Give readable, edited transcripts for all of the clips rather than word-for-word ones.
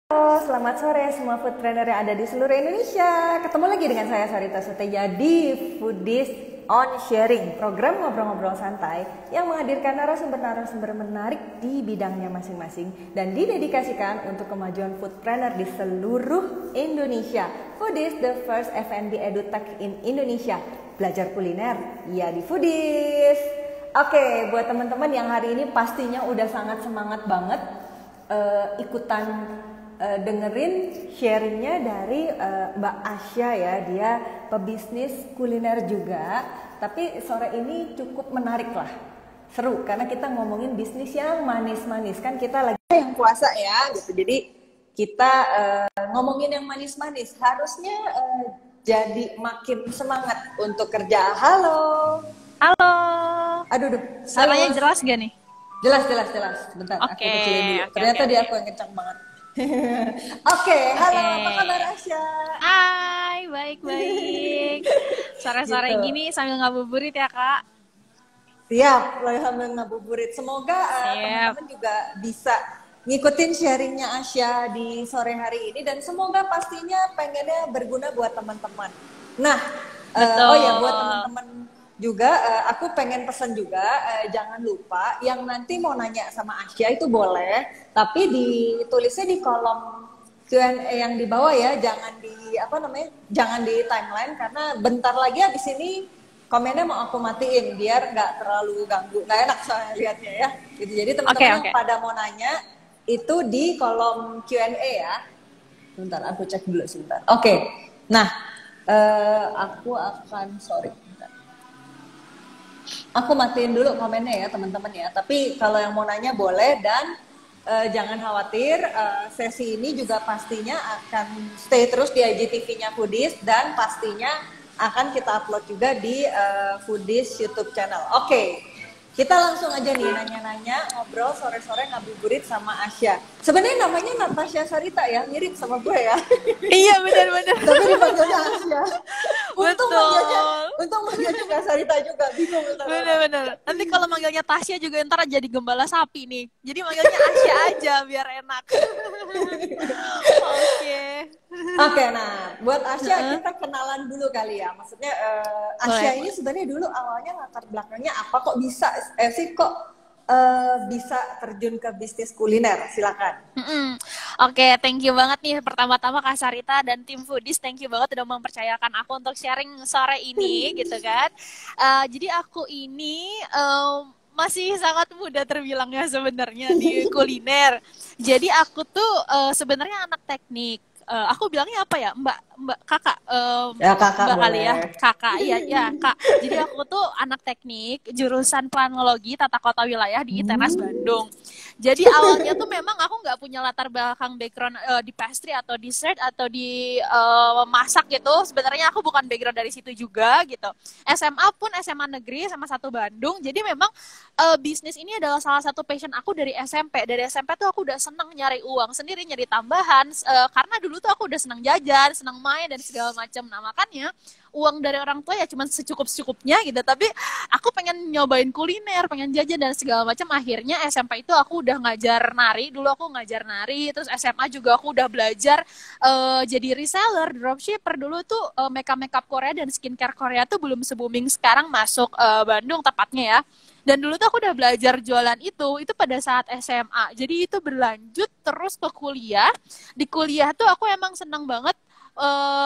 Halo, selamat sore semua food trainer yang ada di seluruh Indonesia. Ketemu lagi dengan saya Sarita Suteja di Foodies on Sharing, program ngobrol-ngobrol santai yang menghadirkan narasumber-narasumber menarik di bidangnya masing-masing dan didedikasikan untuk kemajuan food trainer di seluruh Indonesia. Foodies, the first F&B edutech in Indonesia. Belajar kuliner, ya di Foodies. Oke, buat teman-teman yang hari ini pastinya udah sangat semangat banget ikutan dengerin sharingnya dari Mbak Asya ya. Dia pebisnis kuliner juga, tapi sore ini cukup menarik lah, seru karena kita ngomongin bisnis yang manis-manis. Kan kita lagi yang puasa ya gitu, jadi kita ngomongin yang manis-manis harusnya jadi makin semangat untuk kerja. Halo. Halo. Aduh, Suaranya jelas gak nih? Jelas. Bentar, aku kecilin dulu. Ternyata dia aku yang kencang banget. Oke, halo, apa kabar Asya? Hai, baik. Sore-sore gini sambil ngabuburit ya Kak. Siap, sambil ngabuburit. Semoga teman-teman juga bisa ngikutin sharingnya Asya di sore hari ini dan semoga pastinya pengennya berguna buat teman-teman. Nah, oh ya buat teman-teman juga, aku pengen pesan juga, jangan lupa yang nanti mau nanya sama Asya itu boleh, tapi ditulisnya di kolom Q&A yang di bawah ya, jangan jangan di timeline karena bentar lagi habis ini komennya mau aku matiin biar nggak terlalu ganggu, nggak enak soalnya lihatnya ya. Gitu. Jadi teman-teman yang pada mau nanya itu di kolom Q&A ya. Bentar, aku cek dulu sebentar. Oke, nah aku akan aku matiin dulu komennya ya teman-teman ya. Tapi kalau yang mau nanya boleh dan jangan khawatir, sesi ini juga pastinya akan stay terus di IGTV-nya Foodies dan pastinya akan kita upload juga di Foodies YouTube channel. Oke, kita langsung aja nih nanya-nanya, ngobrol sore-sore ngabuburit sama Asya. Sebenarnya namanya Natasha Sarita ya, mirip sama gue ya. Iya benar-benar. Tapi dipanggilnya Asya. Untung manggilnya nggak Sarita juga, bingung. Benar-benar. Nanti kalau manggilnya Tasya juga ntar jadi gembala sapi nih. Jadi manggilnya Asya aja biar enak. Oke, nah buat Asya kita kenalan dulu kali ya. Maksudnya Asya ini sebenarnya dulu awalnya latar belakangnya apa kok bisa bisa terjun ke bisnis kuliner? Silakan. Oke, thank you banget nih pertama-tama Kak Sarita dan tim Foodies, thank you banget udah mempercayakan aku untuk sharing sore ini gitu kan. Jadi aku ini masih sangat muda terbilangnya sebenarnya di kuliner. Jadi aku tuh sebenarnya anak teknik. Aku bilangnya apa ya, kakak, kakak mbak boleh. kali ya, kakak, iya kak. Jadi aku tuh anak teknik, jurusan planologi tata kota wilayah di ITERAS Bandung. Jadi awalnya tuh memang aku nggak punya latar belakang background di pastry atau dessert atau di masak gitu. Sebenarnya aku bukan background dari situ juga gitu. SMA pun SMA negeri sama satu Bandung. Jadi memang bisnis ini adalah salah satu passion aku dari SMP. Dari SMP tuh aku udah seneng nyari uang sendiri, nyari tambahan. Karena dulu tuh aku udah senang jajan, senang main dan segala macam. Nah makanya uang dari orang tua ya cuma secukup-cukupnya gitu. Tapi aku pengen nyobain kuliner, pengen jajan dan segala macam. Akhirnya SMP itu aku udah ngajar nari. Dulu aku ngajar nari. Terus SMA juga aku udah belajar jadi reseller, dropshipper. Dulu tuh makeup Korea dan skincare Korea tuh belum se-booming sekarang masuk Bandung tepatnya ya. Dan dulu tuh aku udah belajar jualan itu pada saat SMA. Jadi itu berlanjut terus ke kuliah. Di kuliah tuh aku emang senang banget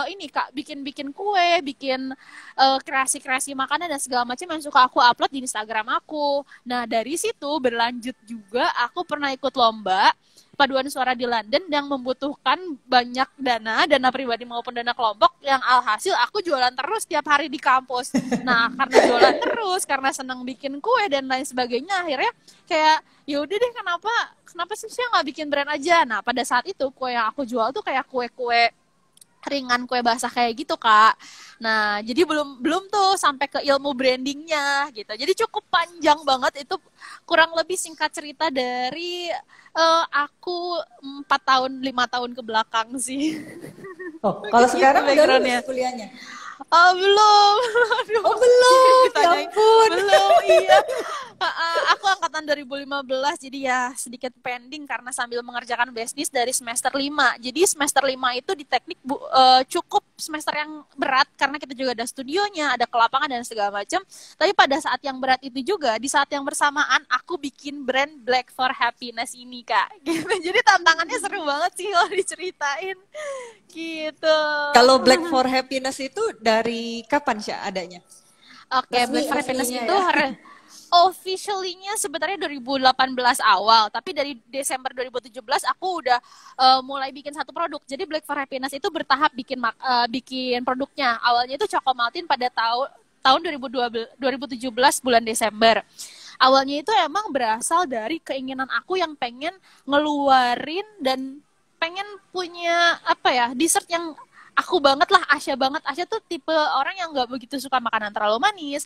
ini Kak, bikin kue, bikin kreasi-kreasi makanan dan segala macam yang suka aku upload di Instagram aku. Nah, dari situ berlanjut juga aku pernah ikut lomba paduan suara di London yang membutuhkan banyak dana pribadi maupun dana kelompok, yang alhasil aku jualan terus tiap hari di kampus. Nah, karena jualan terus, karena senang bikin kue dan lain sebagainya, akhirnya kayak ya udah deh, kenapa sih saya nggak bikin brand aja. Nah, pada saat itu kue yang aku jual tuh kayak kue-kue ringan, kue basah kayak gitu Kak. Nah jadi belum tuh sampai ke ilmu brandingnya gitu. Jadi cukup panjang banget, itu kurang lebih singkat cerita dari aku 4 tahun 5 tahun ke belakang sih. Oh, kalau sekarang udah lulus kuliahnya? Belum. Oh belum, ya ampun. Belum, iya. Aku angkatan 2015, jadi ya sedikit pending karena sambil mengerjakan bisnis dari semester 5. Jadi semester 5 itu di teknik cukup semester yang berat karena kita juga ada studionya, ada ke lapangan dan segala macam. Tapi pada saat yang berat itu juga, di saat yang bersamaan aku bikin brand Black for Happiness ini, Kak. Gitu. Jadi tantangannya seru banget sih kalau diceritain. Gitu. Kalau Black for Happiness itu dari kapan sih adanya? Oke, Black for Happiness itu officially-nya sebenarnya 2018 awal, tapi dari Desember 2017 aku udah mulai bikin satu produk. Jadi Black for Happiness itu bertahap bikin produknya. Awalnya itu Choco Maltin pada tahun 2017 bulan Desember. Awalnya itu emang berasal dari keinginan aku yang pengen ngeluarin dan pengen punya dessert yang aku banget lah, Asya banget. Asya tuh tipe orang yang nggak begitu suka makanan terlalu manis,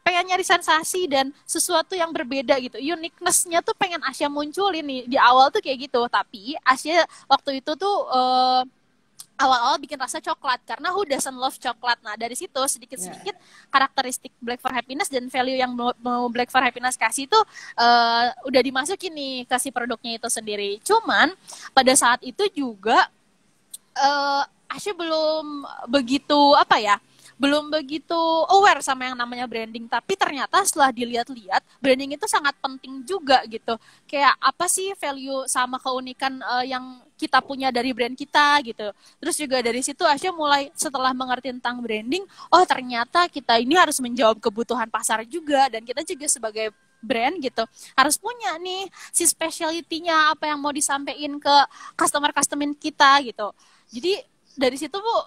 pengen nyari sensasi dan sesuatu yang berbeda gitu. Uniqueness-nya tuh pengen Asya munculin nih di awal tuh kayak gitu. Tapi Asya waktu itu tuh awal-awal bikin rasa coklat karena who doesn't love coklat. Nah dari situ sedikit-sedikit karakteristik Black for Happiness dan value yang mau Black for Happiness kasih tuh udah dimasukin nih ke si produknya itu sendiri. Cuman pada saat itu juga Asya belum begitu aware sama yang namanya branding, tapi ternyata setelah dilihat-lihat branding itu sangat penting juga gitu. Kayak apa sih value sama keunikan yang kita punya dari brand kita gitu. Terus juga dari situ Asya mulai setelah mengerti tentang branding, oh ternyata kita ini harus menjawab kebutuhan pasar juga, dan kita juga sebagai brand gitu harus punya nih si specialty-nya apa yang mau disampaikan ke customer kita gitu. Jadi dari situ Bu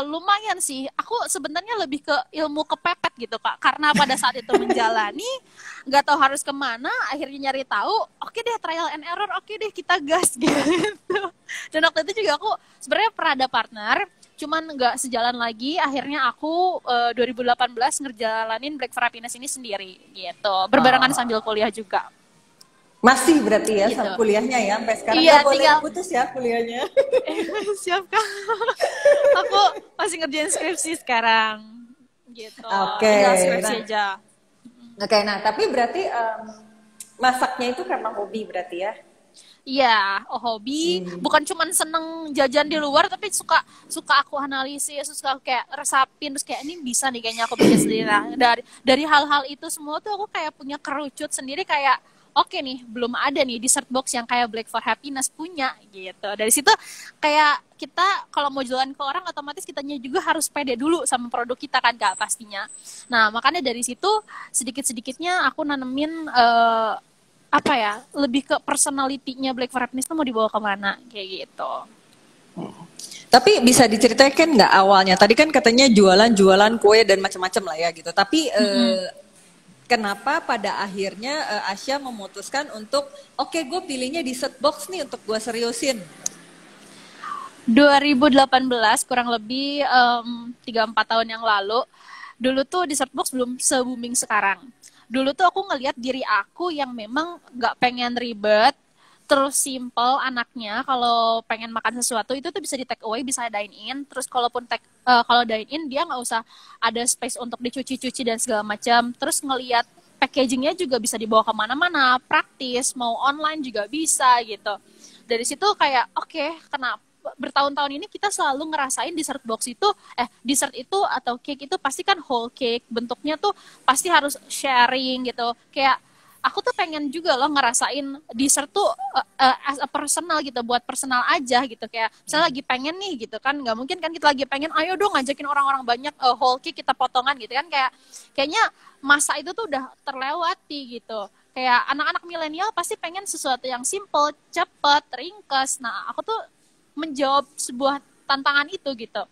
lumayan sih. Aku sebenarnya lebih ke ilmu kepepet gitu Kak. Karena pada saat itu menjalani, nggak tahu harus kemana, akhirnya nyari tahu, oke deh trial and error, oke deh kita gas gitu. Dan waktu itu juga aku sebenarnya pernah ada partner, cuman nggak sejalan lagi. Akhirnya aku 2018 ngerjalanin Black for Happiness ini sendiri gitu. Berbarengan sambil kuliah juga. Masih berarti ya gitu. Sama kuliahnya ya sampai sekarang nggak boleh putus ya kuliahnya. Siap Kak. Aku masih ngerjain skripsi sekarang gitu. Tinggal skripsi aja. Oke, nah tapi berarti masaknya itu karena hobi berarti ya? Iya, hobi. Bukan cuma seneng jajan di luar, tapi suka aku analisis, suka kayak resapin, terus kayak ini bisa nih kayaknya aku bikin sendiri. Nah, dari hal-hal itu semua tuh aku kayak punya kerucut sendiri kayak oke nih, belum ada nih dessert box yang kayak Black for Happiness punya gitu. Dari situ kayak kita kalau mau jualan ke orang otomatis kitanya juga harus pede dulu sama produk kita kan Kak pastinya. Nah makanya dari situ sedikit-sedikitnya aku nanemin lebih ke personality-nya Black for Happiness itu mau dibawa kemana kayak gitu. Tapi bisa diceritakan nggak awalnya? Tadi kan katanya jualan kue dan macam-macam lah ya gitu. Tapi kenapa pada akhirnya Asya memutuskan untuk oke, gue pilihnya dessert box nih untuk gue seriusin? 2018 kurang lebih 3-4 tahun yang lalu. Dulu tuh dessert box belum se-booming sekarang. Dulu tuh aku ngelihat diri aku yang memang gak pengen ribet, terus simple anaknya. Kalau pengen makan sesuatu itu tuh bisa di take away, bisa dine in. Terus kalau dine in dia nggak usah ada space untuk dicuci-cuci dan segala macam. Terus ngelihat packagingnya juga bisa dibawa kemana-mana, praktis, mau online juga bisa gitu. Dari situ kayak oke, kenapa bertahun-tahun ini kita selalu ngerasain dessert box itu, dessert itu atau cake itu pasti kan whole cake, bentuknya tuh pasti harus sharing gitu. Kayak aku tuh pengen juga loh ngerasain dessert tuh as a personal gitu, buat personal aja gitu. Kayak misalnya lagi pengen nih gitu kan, nggak mungkin kan kita lagi pengen, ayo dong ngajakin orang-orang banyak whole cake kita potongan gitu kan. Kayaknya masa itu tuh udah terlewati gitu. Kayak anak-anak milenial pasti pengen sesuatu yang simple, cepet, ringkas. Nah aku tuh menjawab sebuah tantangan itu gitu.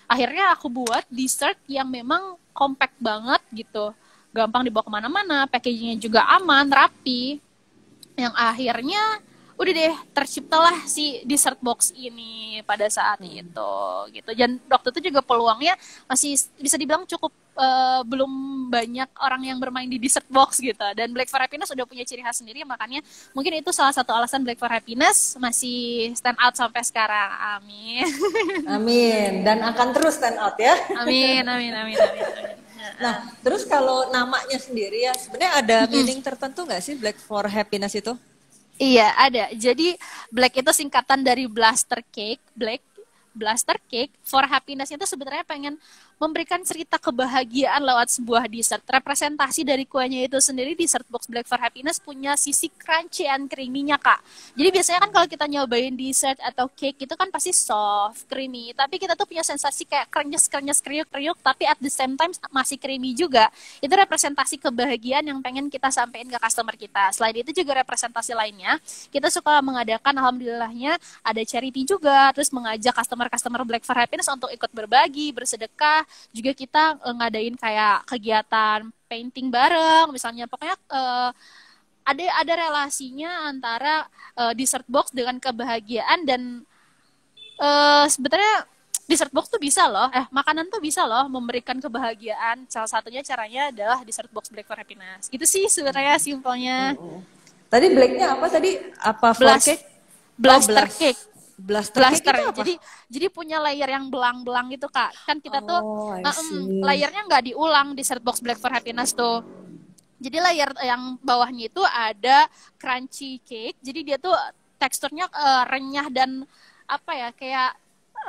Akhirnya aku buat dessert yang memang compact banget gitu, gampang dibawa kemana-mana, packagingnya juga aman, rapi. Yang akhirnya udah deh terciptalah si dessert box ini pada saat itu gitu. Dan waktu itu juga peluangnya masih bisa dibilang cukup belum banyak orang yang bermain di dessert box gitu. Dan Black for Happiness udah punya ciri khas sendiri, makanya mungkin itu salah satu alasan Black for Happiness masih stand out sampai sekarang. Amin. Amin. Dan akan terus stand out ya. Amin. Nah, terus kalau namanya sendiri ya, sebenarnya ada meaning tertentu nggak sih Black for Happiness itu? Iya, ada. Jadi Black itu singkatan dari Blaster Cake, Black Blaster Cake for Happiness itu sebenarnya pengen memberikan cerita kebahagiaan lewat sebuah dessert. Representasi dari kuenya itu sendiri, dessert box Black for Happiness punya sisi crunchy and creamy-nya, Kak. Jadi biasanya kan kalau kita nyobain dessert atau cake itu kan pasti soft, creamy. Tapi kita tuh punya sensasi kayak krenyes-krenyes, kriuk-kriuk, tapi at the same time masih creamy juga. Itu representasi kebahagiaan yang pengen kita sampaikan ke customer kita. Selain itu juga representasi lainnya, kita suka mengadakan, alhamdulillahnya, ada charity juga, terus mengajak customer Black for Happiness untuk ikut berbagi, bersedekah. Juga kita ngadain kayak kegiatan painting bareng, misalnya pokoknya ada relasinya antara dessert box dengan kebahagiaan. Dan sebenarnya dessert box tuh bisa loh, makanan tuh bisa loh memberikan kebahagiaan. Salah satunya caranya adalah dessert box Black for Happiness. Gitu sih sebenarnya simpelnya. Tadi Blacknya apa tadi? Apa for cake? Blaster Cake. Blaster cake itu apa? Jadi punya layer yang belang-belang gitu, Kak. Kan kita tuh I see. layernya nggak diulang di dessert box Black for Happiness tuh. Jadi layer yang bawahnya itu ada crunchy cake. Jadi dia tuh teksturnya renyah dan apa ya, kayak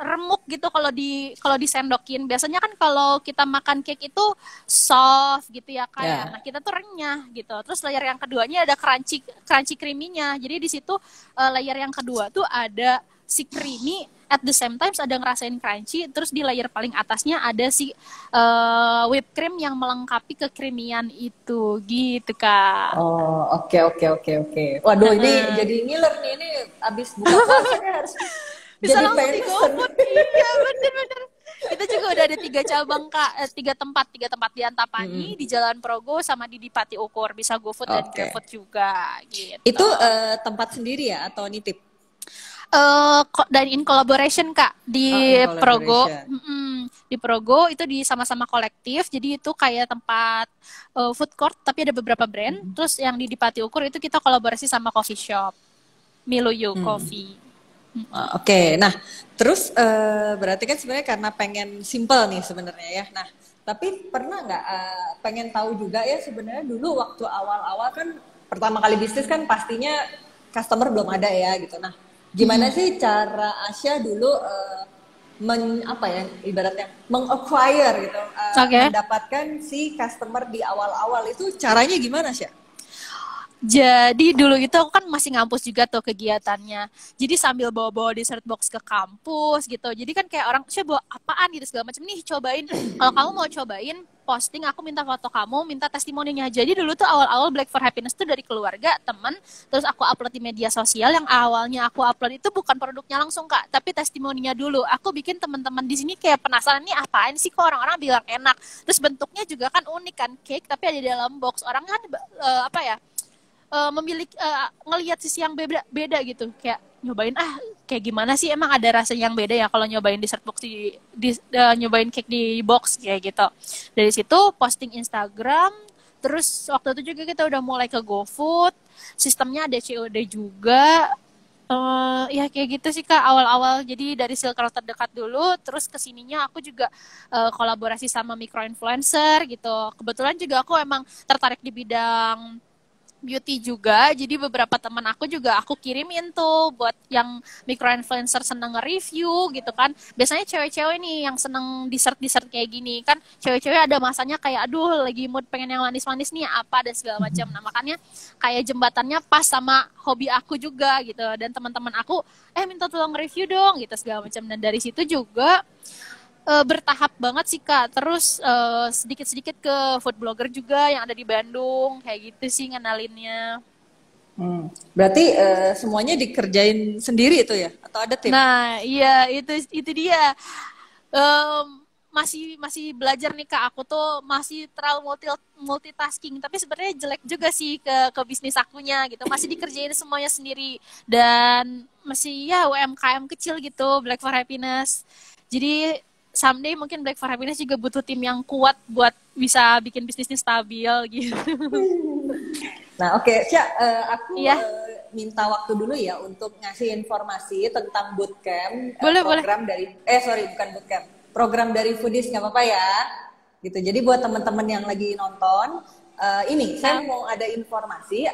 remuk gitu kalau disendokin. Biasanya kan kalau kita makan cake itu soft gitu ya, kayak. Nah, kita tuh renyah gitu. Terus layer yang keduanya ada crunchy creamy-nya. Jadi di situ layer yang kedua tuh ada si creamy, at the same time ada ngerasain crunchy. Terus di layer paling atasnya ada si whipped cream yang melengkapi kekreamian itu gitu, Kak. Oh, oke. Waduh, ini jadi ngiler nih. Ini abis buka puasa kan harus Bisa jadi langsung di pengen. GoFood. Iya, bener-bener. Kita juga udah ada 3 cabang, Kak. 3 tempat di Antapani, di Jalan Progo, sama di Pati Ukur. Bisa GoFood dan GrabFood juga gitu. Itu tempat sendiri ya atau nitip? Dan in collaboration, Kak, di In Progo. collaboration. Di Progo itu di sama-sama kolektif. Jadi itu kayak tempat food court tapi ada beberapa brand. Terus yang di Pati Ukur itu kita kolaborasi sama coffee shop, Miluyu Coffee. Oke, nah terus berarti kan sebenarnya karena pengen simple nih sebenarnya ya. Nah, tapi pernah nggak pengen tahu juga ya sebenarnya dulu waktu awal-awal kan pertama kali bisnis kan pastinya customer belum ada ya gitu. Nah, gimana sih cara Asya dulu ibaratnya meng-acquire gitu, mendapatkan si customer di awal-awal itu caranya gimana Asya? Jadi dulu itu aku kan masih ngampus juga tuh kegiatannya. Jadi sambil bawa-bawa dessert box ke kampus gitu. Jadi kan kayak orang, "Saya bawa apaan gitu segala macam nih, cobain. Kalau kamu mau cobain, posting, aku minta foto kamu, minta testimoninya." Jadi dulu tuh awal-awal Black for Happiness tuh dari keluarga, teman, terus aku upload di media sosial. Yang awalnya aku upload itu bukan produknya langsung, Kak, tapi testimoninya dulu. Aku bikin teman-teman di sini kayak penasaran nih apaan sih kok orang-orang bilang enak. Terus bentuknya juga kan unik kan, cake tapi ada di dalam box. Orang kan memiliki ngelihat sisi yang beda gitu, kayak nyobain kayak gimana sih emang ada rasa yang beda ya kalau nyobain dessert box nyobain cake di box kayak gitu. Dari situ posting Instagram, terus waktu itu juga kita udah mulai ke GoFood, sistemnya ada COD juga. Ya kayak gitu sih, Kak, awal-awal. Jadi dari circle terdekat dulu, terus kesininya aku juga kolaborasi sama micro-influencer gitu. Kebetulan juga aku emang tertarik di bidang beauty juga, jadi beberapa teman aku juga aku kirimin tuh buat yang micro-influencer seneng nge-review gitu kan. Biasanya cewek-cewek nih yang seneng dessert-dessert kayak gini kan, cewek-cewek ada masanya kayak aduh lagi mood pengen yang manis-manis nih apa dan segala macam. Nah makanya kayak jembatannya pas sama hobi aku juga gitu, dan teman-teman aku minta tolong review dong gitu segala macam. Dan dari situ juga bertahap banget sih, Kak. Terus sedikit-sedikit ke food blogger juga yang ada di Bandung, kayak gitu sih ngenalinnya. Berarti semuanya dikerjain sendiri itu ya? Atau ada tim? Nah, iya itu dia. Masih belajar nih, Kak. Aku tuh masih terlalu multitasking, tapi sebenarnya jelek juga sih ke bisnis akunya gitu. Masih dikerjain semuanya sendiri dan masih ya UMKM kecil gitu, Black for Happiness. Jadi someday mungkin Black for Happiness juga butuh tim yang kuat buat bisa bikin bisnisnya stabil gitu. Nah, oke, Cia, aku minta waktu dulu ya untuk ngasih informasi tentang bootcamp. Boleh. Program dari bukan bootcamp, program dari Foodies, nggak apa-apa ya? gitu. Jadi buat teman-teman yang lagi nonton, ini saya mau ada informasi,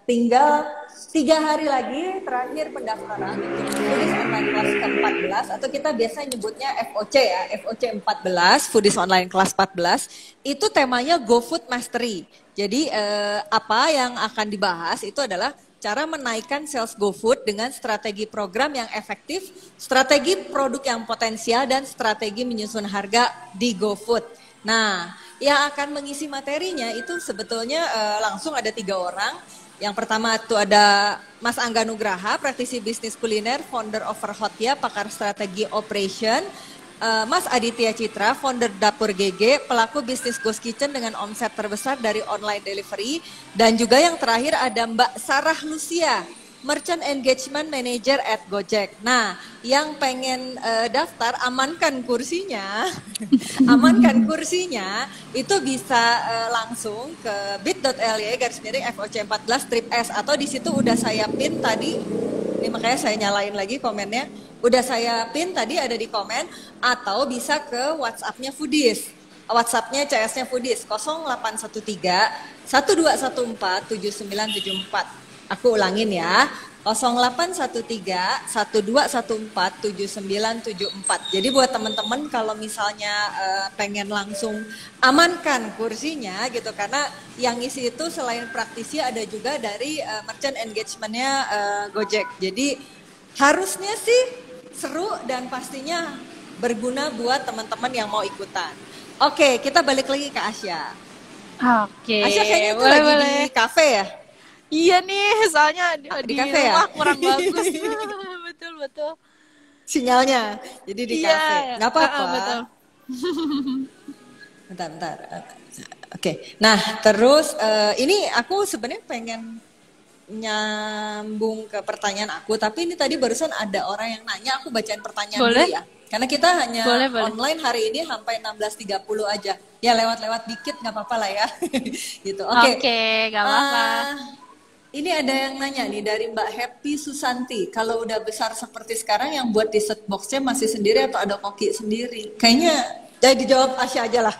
tinggal 3 hari lagi terakhir pendaftaran untuk Foodies Online Class ke-14 atau kita biasa nyebutnya FOC ya, FOC 14, Foodies Online Class 14. Itu temanya GoFood Mastery. Jadi apa yang akan dibahas itu adalah cara menaikkan sales GoFood dengan strategi program yang efektif, strategi produk yang potensial, dan strategi menyusun harga di GoFood. Nah, yang akan mengisi materinya itu sebetulnya langsung ada 3 orang. Yang pertama itu ada Mas Angga Nugraha, praktisi bisnis kuliner, founder Overhotya, pakar strategi operation. Mas Aditya Citra, founder Dapur GG, pelaku bisnis Ghost Kitchen dengan omset terbesar dari online delivery. Dan juga yang terakhir ada Mbak Sarah Lucia, Merchant Engagement Manager at Gojek. Nah, yang pengen daftar, amankan kursinya, amankan kursinya, itu bisa langsung ke bit.ly/FOC14-S atau di situ udah saya pin tadi. Ini makanya saya nyalain lagi komennya. Udah saya pin tadi ada di komen, atau bisa ke WhatsApp-nya Foodies. WhatsApp-nya CS-nya Foodies 0813 1214 7974. Aku ulangin ya. 0813 1214 7974. Jadi buat teman-teman kalau misalnya pengen langsung amankan kursinya gitu, karena yang ngisi itu selain praktisi ada juga dari merchant engagement-nya Gojek. Jadi harusnya sih seru dan pastinya berguna buat teman-teman yang mau ikutan. Oke, kita balik lagi ke Asya. Oke. Asya kayaknya itu lagi di kafe ya? Iya nih, soalnya di kafe rumah ya? kurang bagus. Betul. Sinyalnya, jadi di kafe. Nggak apa-apa. Betul. Bentar. Oke. Nah, terus ini aku sebenarnya pengen nyambung ke pertanyaan aku, tapi ini tadi barusan ada orang yang nanya, aku bacain pertanyaan dulu ya. Karena kita hanya online hari ini sampai 16.30 aja. Ya lewat-lewat dikit nggak apa-apa lah ya. Gitu. Oke, nggak apa-apa. Ini ada yang nanya nih dari Mbak Happy Susanti. Kalau udah besar seperti sekarang, yang buat dessert box-nya masih sendiri atau ada koki sendiri? Kayaknya jadi dijawab Asya aja lah.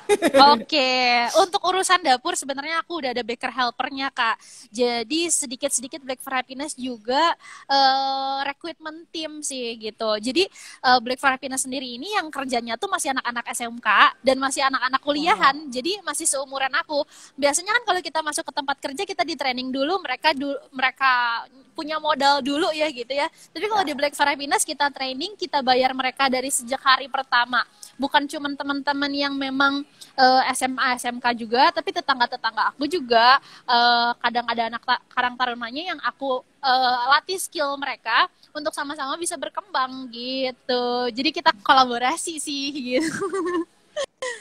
Oke, untuk urusan dapur sebenarnya aku udah ada baker helpernya Kak. Jadi sedikit-sedikit Black for Happiness juga recruitment team sih gitu. Jadi Black for Happiness sendiri ini yang kerjanya tuh masih anak-anak SMK dan masih anak-anak kuliahan. Jadi masih seumuran aku. Biasanya kan kalau kita masuk ke tempat kerja kita di training dulu, mereka punya modal dulu ya gitu ya. Tapi kalau di Black for Happiness kita training, kita bayar mereka dari sejak hari pertama. Bukan cuma teman-teman yang memang SMA, SMK juga, tapi tetangga-tetangga aku juga kadang ada anak karang tarunanya yang aku latih skill mereka untuk sama-sama bisa berkembang gitu. Jadi kita kolaborasi sih gitu.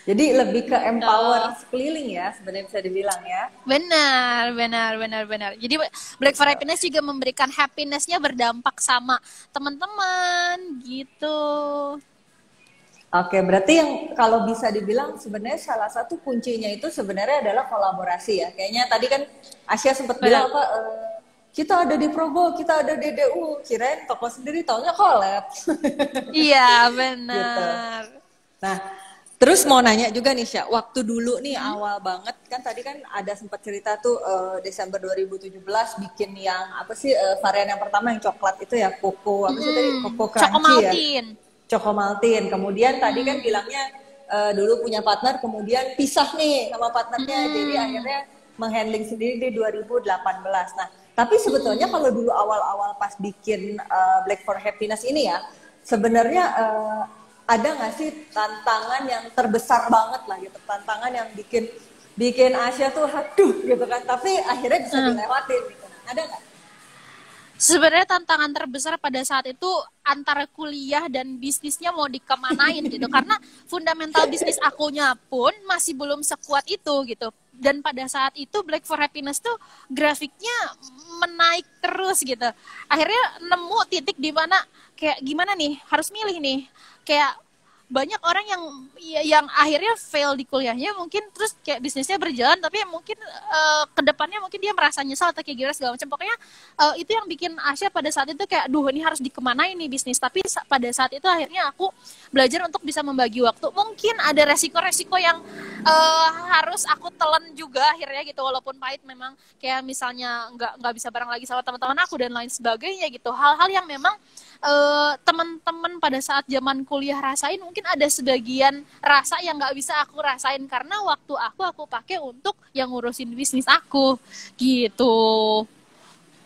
Jadi lebih ke empower sekeliling ya, sebenarnya bisa dibilang ya. Benar. Jadi Black for Happiness juga memberikan happiness-nya berdampak sama teman-teman gitu. Oke, berarti yang kalau bisa dibilang sebenarnya salah satu kuncinya itu sebenarnya adalah kolaborasi ya. Kayaknya tadi kan Asya sempat bilang apa, kita ada di Progo, kita ada di DU, kirain toko sendiri, taunya collab. Iya, benar. Gitu. Nah, terus mau nanya juga nih Sya, waktu dulu nih awal banget kan tadi kan ada sempat cerita tuh Desember 2017 bikin yang apa sih varian yang pertama yang coklat itu ya, Coco, apa sih tadi, Coco Crunchy ya. Chocomaltin. Kemudian tadi kan bilangnya dulu punya partner, kemudian pisah nih sama partnernya, jadi akhirnya menghandling sendiri di 2018. Nah, tapi sebetulnya kalau dulu awal-awal pas bikin Black for Happiness ini ya, sebenarnya ada nggak sih tantangan yang terbesar banget lah gitu, tantangan yang bikin Asya tuh haduh gitu kan, tapi akhirnya bisa dilewatin gitu. Ada nggak? Sebenarnya tantangan terbesar pada saat itu antara kuliah dan bisnisnya mau dikemanain gitu, karena fundamental bisnis akunya pun masih belum sekuat itu gitu. Dan pada saat itu Black for Happiness tuh grafiknya menaik terus gitu. Akhirnya nemu titik di mana kayak gimana nih, harus milih nih. Kayak banyak orang yang akhirnya fail di kuliahnya mungkin, terus kayak bisnisnya berjalan tapi mungkin kedepannya mungkin dia merasa nyesal atau kayak gimana segala macam. Pokoknya itu yang bikin Asya pada saat itu kayak duh ini harus dikemanain nih bisnis. Tapi pada saat itu akhirnya aku belajar untuk bisa membagi waktu. Mungkin ada resiko-resiko yang harus aku telan juga akhirnya gitu, walaupun pahit memang, kayak misalnya nggak bisa bareng lagi sama teman-teman aku dan lain sebagainya gitu. Hal-hal yang memang teman-teman pada saat zaman kuliah rasain, mungkin ada sebagian rasa yang nggak bisa aku rasain karena waktu aku pakai untuk yang ngurusin bisnis aku gitu.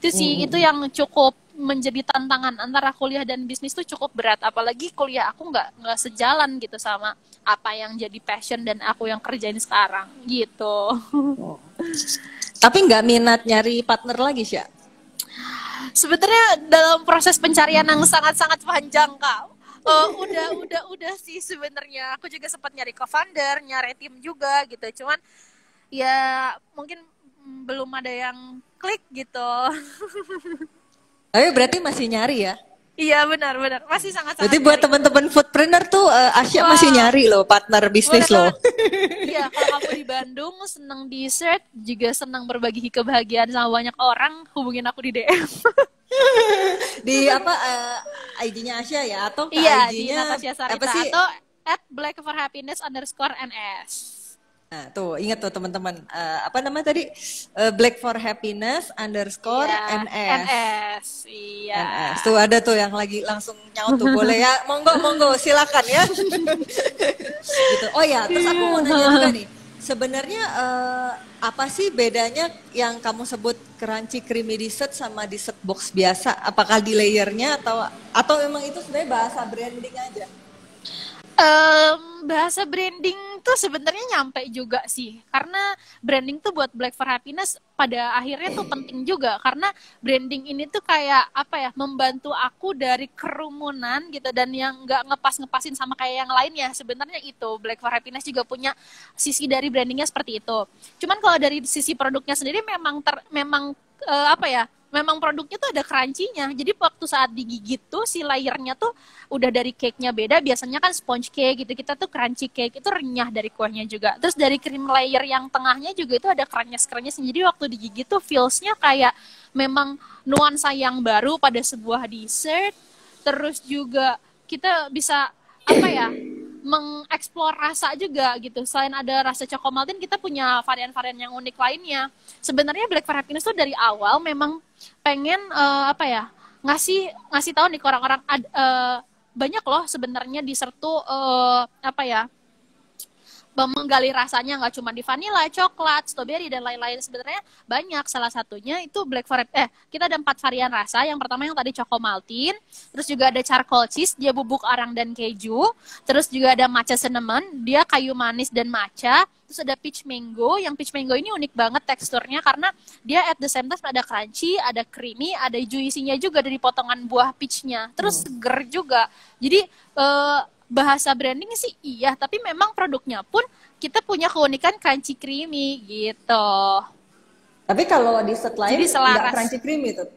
Itu sih, itu yang cukup menjadi tantangan antara kuliah dan bisnis tuh cukup berat, apalagi kuliah aku nggak sejalan gitu sama apa yang jadi passion dan aku yang kerjain sekarang gitu. Tapi nggak minat nyari partner lagi, Sya? Sebenarnya dalam proses pencarian yang sangat-sangat panjang, Kak. Udah sih sebenarnya. Aku juga sempat nyari co-founder, nyari tim juga gitu. Cuman ya mungkin belum ada yang klik gitu. Tapi berarti masih nyari ya? Iya benar. Masih sangat-sangat. Berarti buat teman-teman foodpreneur tuh Asya masih nyari loh partner bisnis loh. Iya, kalau kamu di Bandung senang dessert, juga senang berbagi kebahagiaan sama banyak orang, hubungin aku di DM. Di apa IG-nya Asya ya, atau ke iya, IG-nya di Natasha Sarita apa sih? atau @blackforhappiness_ns. Nah, tuh ingat tuh teman-teman, apa nama tadi? Black4Happiness_NS. NS. Iya. NS. Tuh ada tuh yang lagi langsung nyaut tuh, boleh ya? Monggo silakan ya. Gitu. Oh ya, terus aku mau nanya juga nih. Sebenarnya apa sih bedanya yang kamu sebut crunchy creamy dessert sama dessert box biasa? Apakah di layernya atau memang itu sebenarnya bahasa branding aja? Bahasa branding tuh sebenarnya nyampe juga sih, karena branding tuh buat Black for Happiness pada akhirnya tuh penting juga, karena branding ini tuh kayak apa ya, membantu aku dari kerumunan gitu, dan yang nggak ngepasin sama kayak yang lainnya. Sebenarnya itu Black for Happiness juga punya sisi dari brandingnya seperti itu. Cuman kalau dari sisi produknya sendiri memang apa ya, memang produknya tuh ada crunchy-nya. Jadi waktu saat digigit tuh si layernya tuh udah dari cake-nya beda. Biasanya kan sponge cake gitu, kita tuh crunchy cake, itu renyah dari kuahnya juga. Terus dari cream layer yang tengahnya juga itu ada krenyes-krenyes. Jadi waktu digigit tuh feels-nya kayak memang nuansa yang baru pada sebuah dessert. Terus juga kita bisa apa ya, mengeksplor rasa juga gitu. Selain ada rasa Chocomaltine, kita punya varian-varian yang unik lainnya. Sebenarnya Black for Happiness tuh dari awal memang pengen apa ya, ngasih tahu nih ke orang-orang banyak loh sebenarnya dessert tuh apa ya, menggali rasanya nggak cuma di vanilla, coklat, strawberry dan lain-lain. Sebenarnya banyak. Salah satunya itu kita ada 4 varian rasa. Yang pertama yang tadi Chocomaltine, terus juga ada charcoal cheese, dia bubuk arang dan keju. Terus juga ada matcha cinnamon, dia kayu manis dan matcha. Terus ada peach mango. Yang peach mango ini unik banget teksturnya karena dia at the same time ada crunchy, ada creamy, ada juicy-nya juga dari potongan buah peachnya. Terus seger juga. Jadi bahasa branding sih iya, tapi memang produknya pun kita punya keunikan crunchy creamy gitu. Tapi kalau dessert lain nggak crunchy creamy tuh.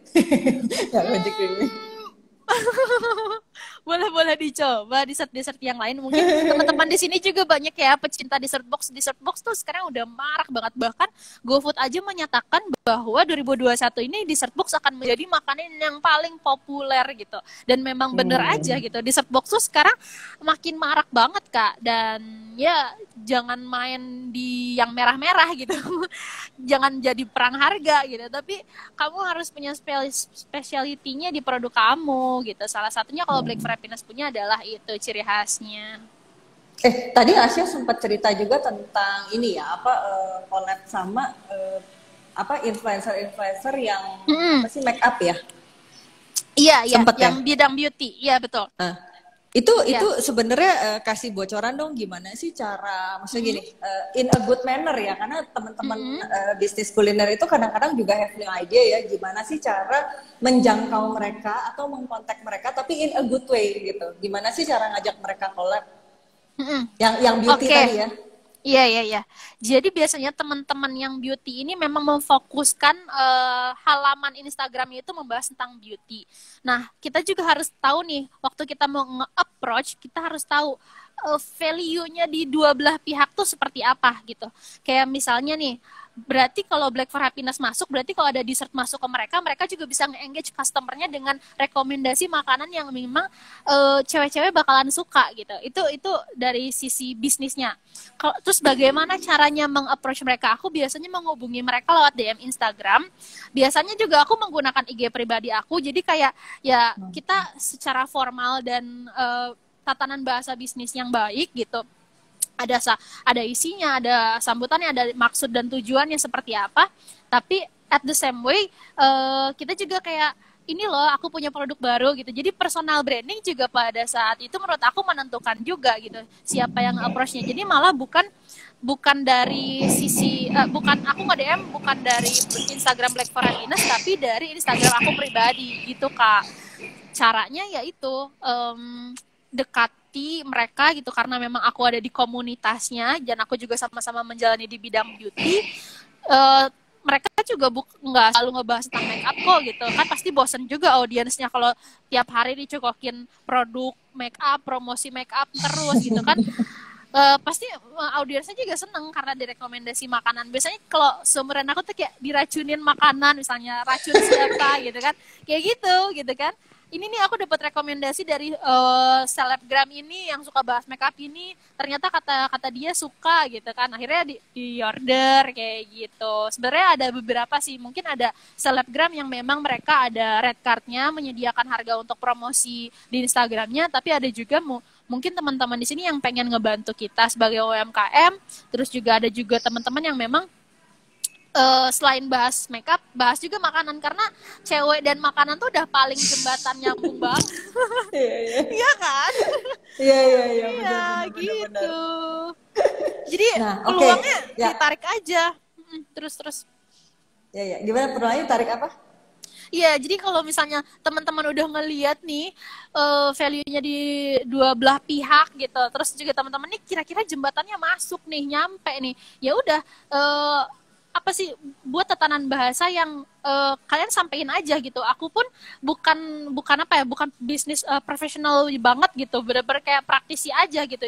Nggak crunchy creamy. Boleh dicoba dessert yang lain. Mungkin teman-teman di sini juga banyak ya pecinta dessert box. Dessert box tuh sekarang udah marak banget. Bahkan GoFood aja menyatakan bahwa 2021 ini dessert box akan menjadi makanan yang paling populer gitu. Dan memang bener aja gitu. Dessert box tuh sekarang makin marak banget, Kak. Dan ya jangan main di yang merah-merah gitu. Jangan jadi perang harga gitu. Tapi kamu harus punya specialty-nya di produk kamu gitu. Salah satunya kalau Black for Happiness punya adalah itu ciri khasnya. Tadi Asya sempat cerita juga tentang ini ya, collab sama influencer yang apa sih, make up ya? Iya, sempet yang bidang beauty. Iya, betul. Itu sebenarnya kasih bocoran dong gimana sih cara, maksudnya gini, in a good manner ya, karena teman-teman bisnis kuliner itu kadang-kadang juga having idea ya, gimana sih cara menjangkau mereka atau mengkontak mereka tapi in a good way gitu. Gimana sih cara ngajak mereka collab? Yang beauty tadi ya? Iya, iya, iya. Jadi biasanya teman-teman yang beauty ini memang memfokuskan halaman Instagramnya itu membahas tentang beauty. Nah, kita juga harus tahu nih, waktu kita mau nge-approach, kita harus tahu value-nya di dua belah pihak tuh seperti apa gitu. Kayak misalnya nih, berarti kalau Black for Happiness masuk, berarti kalau ada dessert masuk ke mereka, mereka juga bisa nge-engage customer-nya dengan rekomendasi makanan yang memang cewek-cewek bakalan suka gitu. Itu dari sisi bisnisnya. Terus bagaimana caranya meng-approach mereka? Aku biasanya menghubungi mereka lewat DM Instagram. Biasanya juga aku menggunakan IG pribadi aku. Jadi kayak ya kita secara formal dan tatanan bahasa bisnis yang baik gitu. Ada isinya, ada sambutannya, ada maksud dan tujuannya seperti apa. Tapi at the same way kita juga kayak ini loh aku punya produk baru gitu. Jadi personal branding juga pada saat itu menurut aku menentukan juga gitu siapa yang approach-nya. Jadi malah bukan dari sisi bukan aku nge-DM bukan dari Instagram Black for Happiness tapi dari Instagram aku pribadi gitu Kak. Caranya yaitu dekati mereka gitu karena memang aku ada di komunitasnya dan aku juga sama-sama menjalani di bidang beauty. Mereka juga nggak selalu ngebahas tentang make up kok gitu kan, pasti bosen juga audiensnya kalau tiap hari dicokokin produk make up, promosi make up terus gitu kan. Pasti audiensnya juga seneng karena direkomendasi makanan. Biasanya kalau seumuran aku tuh kayak diracunin makanan, misalnya racun siapa gitu kan, kayak gitu kan. Ini nih aku dapat rekomendasi dari selebgram ini yang suka bahas makeup ini, ternyata kata dia suka gitu kan, akhirnya di order kayak gitu. Sebenarnya ada beberapa sih, mungkin ada selebgram yang memang mereka ada red cardnya menyediakan harga untuk promosi di Instagramnya, tapi ada juga mungkin teman-teman di sini yang pengen ngebantu kita sebagai UMKM, terus juga ada juga teman-teman yang memang selain bahas makeup, bahas juga makanan karena cewek dan makanan tuh udah paling jembatan nyambung banget. Iya kan? Iya Iya gitu. Jadi Nah, peluangnya ditarik aja. Terus. Ya. Gimana peluangnya tarik apa? Iya, jadi kalau misalnya teman-teman udah ngeliat nih value-nya di dua belah pihak gitu, terus juga teman-teman nih kira-kira jembatannya masuk nih, nyampe nih, ya udah apa sih buat tatanan bahasa yang kalian sampein aja gitu. Aku pun bukan apa ya, bukan bisnis profesional banget gitu, bener-bener kayak praktisi aja gitu.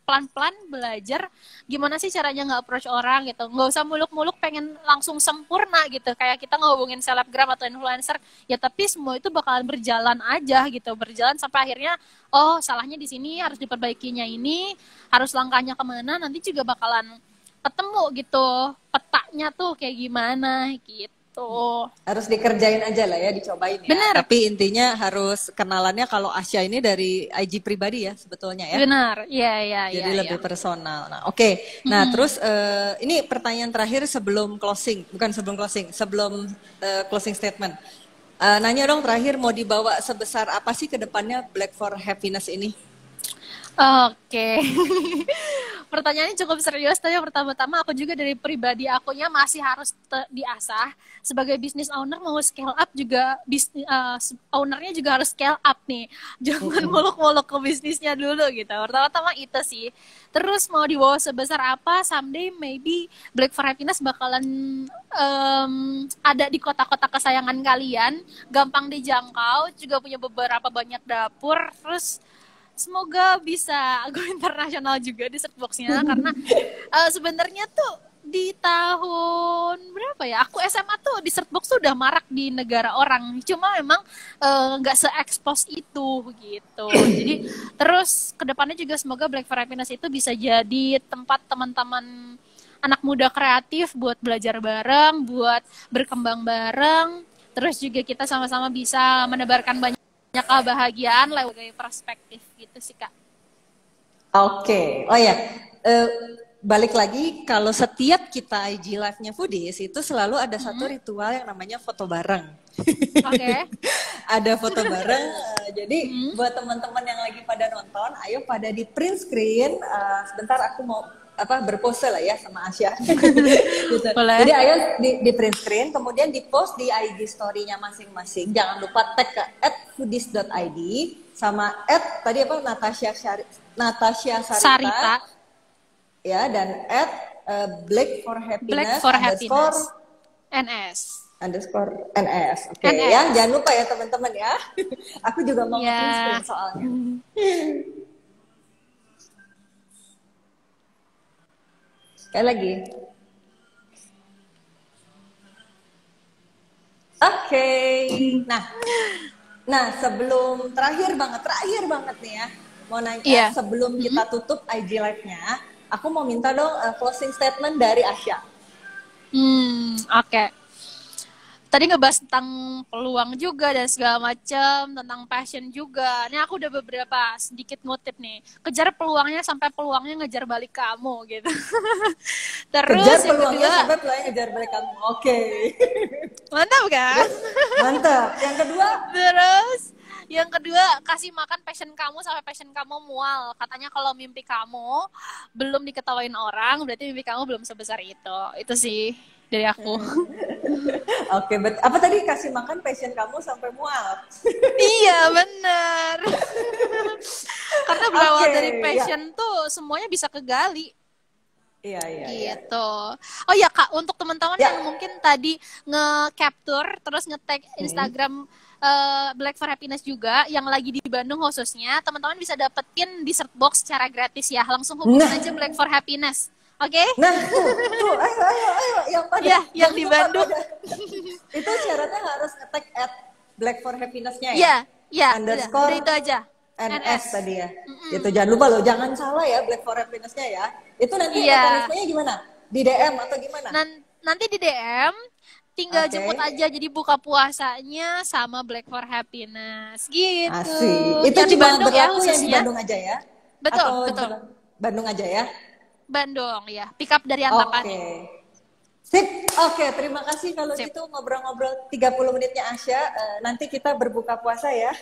Pelan-pelan belajar gimana sih caranya nge-approach orang gitu, nggak usah muluk-muluk pengen langsung sempurna gitu kayak kita ngehubungin selebgram atau influencer ya, tapi semua itu bakalan berjalan aja gitu, berjalan sampai akhirnya oh salahnya di sini, harus diperbaikinya ini, harus langkahnya kemana, nanti juga bakalan ketemu gitu petanya tuh kayak gimana gitu. Harus dikerjain aja lah ya, dicobain ya. Bener. Tapi intinya harus kenalannya kalau Asya ini dari IG pribadi ya sebetulnya ya. Benar, iya. Jadi lebih personal. Nah, oke. Nah, terus ini pertanyaan terakhir sebelum closing, sebelum closing statement. Nanya dong terakhir, mau dibawa sebesar apa sih ke depannya Black for Happiness ini? Oke. Pertanyaannya cukup serius, tapi pertama-tama aku juga dari pribadi akunya masih harus diasah. Sebagai business owner mau scale up juga, ownernya juga harus scale up nih. Jangan muluk-muluk ke bisnisnya dulu gitu. Pertama-tama itu sih. Terus mau dibawa sebesar apa, someday maybe Black for Happiness bakalan ada di kota-kota kesayangan kalian, gampang dijangkau, juga punya beberapa banyak dapur, terus semoga bisa go internasional juga di Searchbox-nya karena sebenarnya tuh di tahun berapa ya? Aku SMA tuh di Searchbox tuh udah marak di negara orang. Cuma memang nggak se-expose itu gitu. Jadi terus kedepannya juga semoga Black for Happiness itu bisa jadi tempat teman-teman anak muda kreatif buat belajar bareng, buat berkembang bareng. Terus juga kita sama-sama bisa menebarkan banyak kebahagiaan lewat perspektif gitu sih Kak. Oke. Oh ya, balik lagi kalau setiap kita IG live-nya Foodies itu selalu ada satu ritual yang namanya foto bareng. Oke. Ada foto bareng. Jadi buat teman-teman yang lagi pada nonton, ayo pada di print screen. Sebentar aku mau berpose lah ya sama Asya. Gitu. Jadi ayo di print screen, kemudian di post di IG story-nya masing-masing. Jangan lupa tag ke @foodies.id sama @tadi Natasha Sarita. ya, dan @Black for Black Happiness for underscore Happiness. NS. underscore NS. Oke, NS. ya, jangan lupa ya teman-teman ya. Aku juga mau Ya. nge-screen soalnya. Sekali lagi. Oke. Nah, sebelum terakhir banget nih ya. Mau nanya, Iya. sebelum kita tutup IG Live-nya, aku mau minta dong closing statement dari Asya. Oke. Tadi ngebahas tentang peluang juga dan segala macam, tentang passion juga. Ini aku udah beberapa sedikit ngutip nih. Kejar peluangnya sampai peluangnya ngejar balik kamu gitu. Terus Kejar yang peluangnya kedua, sampai peluangnya ngejar balik kamu. Oke. mantap kan? Mantap. Yang kedua, Terus yang kedua, kasih makan passion kamu sampai passion kamu mual. Katanya kalau mimpi kamu belum diketawain orang, berarti mimpi kamu belum sebesar itu. Itu sih dari aku. oke, apa tadi, kasih makan passion kamu sampai mual? Iya, bener. Karena berawal Oke, dari ya. passion tuh semuanya bisa kegali. Iya. Gitu. Oh ya Kak, untuk teman-teman Ya. yang mungkin tadi nge-capture terus nge-tag Instagram Black for Happiness juga yang lagi di Bandung khususnya, teman-teman bisa dapetin dessert box secara gratis ya. Langsung hubungin aja Black for Happiness. Oke? Nah, tuh, ayo, yang pada, Ya, yang di Bandung. Itu syaratnya harus nge-tag @Black for Happiness-nya ya? Iya, Underscore udah itu aja. NS tadi ya. Itu jangan lupa loh, jangan salah ya Black for Happiness-nya ya. Itu nanti Iya. mekanismenya gimana? Di DM atau gimana? Nanti di DM tinggal Oke. jemput aja, jadi buka puasanya sama Black for Happiness gitu. Asik. Itu Yang di cuma Bandung ya berlaku yang di khususnya. Bandung aja ya? Betul, Atau betul. Bandung aja ya? Bandung ya, pick up dari Antapani. Oke. Sip. Oke, terima kasih kalau Sip. gitu ngobrol-ngobrol 30 menitnya Asya. Nanti kita berbuka puasa ya.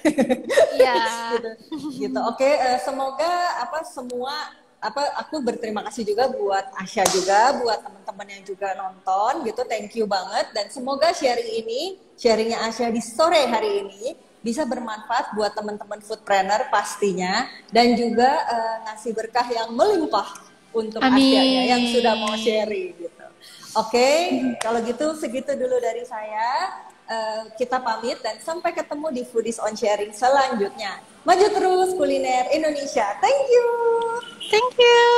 Iya. gitu. Oke, semoga aku berterima kasih juga buat Asya juga, buat teman-teman yang juga nonton gitu. Thank you banget, dan semoga sharingnya Asya di sore hari ini bisa bermanfaat buat teman-teman foodpreneur pastinya, dan juga ngasih berkah yang melimpah untuk Asyanya yang sudah mau sharing gitu. Oke, kalau gitu segitu dulu dari saya. Kita pamit dan sampai ketemu di Foodies on Sharing selanjutnya. Maju terus kuliner Indonesia. Thank you. Thank you.